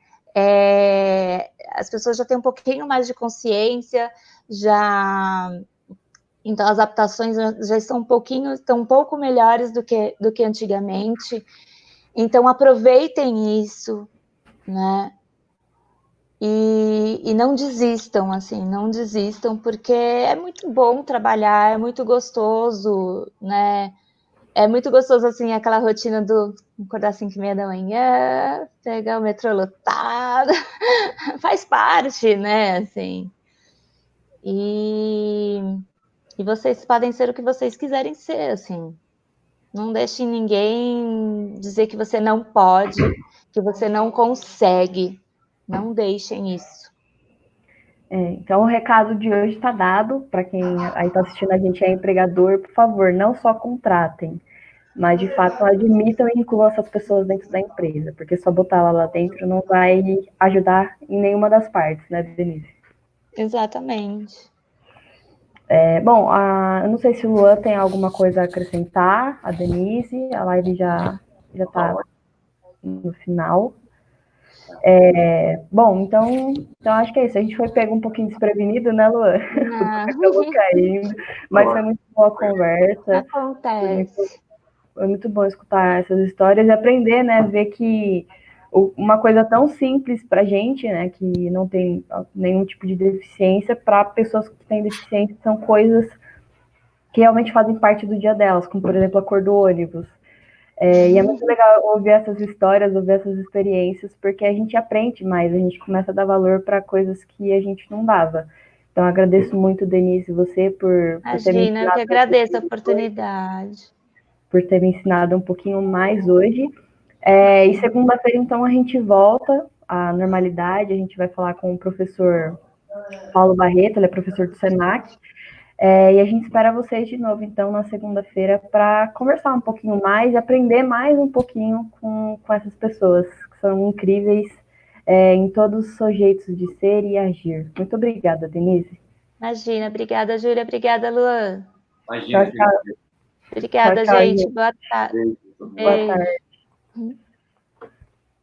S2: as pessoas já têm um pouquinho mais de consciência, então as adaptações já estão um pouco melhores do que antigamente. Então, aproveitem isso, né? E não desistam, assim, não desistam, porque é muito bom trabalhar, é muito gostoso, né? É muito gostoso, assim, aquela rotina do acordar às 5h30 da manhã, pegar o metrô lotado, faz parte, né, assim. E vocês podem ser o que vocês quiserem ser, assim. Não deixem ninguém dizer que você não pode, que você não consegue. Não deixem isso.
S4: Então, o recado de hoje está dado para quem aí está assistindo a gente é empregador, por favor, não só contratem, mas de fato admitam e incluam essas pessoas dentro da empresa, porque só botar ela lá dentro não vai ajudar em nenhuma das partes, né, Denise?
S2: Exatamente.
S4: Bom, eu não sei se o Luan tem alguma coisa a acrescentar, a Denise, a live já está no final. Bom, então acho que é isso. A gente foi pego um pouquinho desprevenido, né, Luan? Acabou caindo, mas foi muito boa a conversa.
S2: Acontece.
S4: Foi muito bom escutar essas histórias e aprender, né? Ver que uma coisa tão simples para gente, né? Que não tem nenhum tipo de deficiência, para pessoas que têm deficiência, são coisas que realmente fazem parte do dia delas, como, por exemplo, a cor do ônibus. E é muito legal ouvir essas histórias, ouvir essas experiências, porque a gente aprende mais, a gente começa a dar valor para coisas que a gente não dava. Então, agradeço muito, Denise, você por ter me ensinado.
S2: Imagina, eu que agradeço a oportunidade.
S4: Por ter me ensinado um pouquinho mais hoje. E segunda-feira, então, a gente volta à normalidade, a gente vai falar com o professor Paulo Barreto, ele é professor do SENAC, e a gente espera vocês de novo, então, na segunda-feira, para conversar um pouquinho mais e aprender mais um pouquinho com essas pessoas, que são incríveis em todos os seus jeitos de ser e agir. Muito obrigada, Denise.
S2: Imagina, obrigada, Júlia, obrigada, Luan.
S3: Imagina.
S2: Obrigada,
S4: tchau,
S2: gente.
S4: gente.
S2: Boa tarde.
S4: Boa tarde.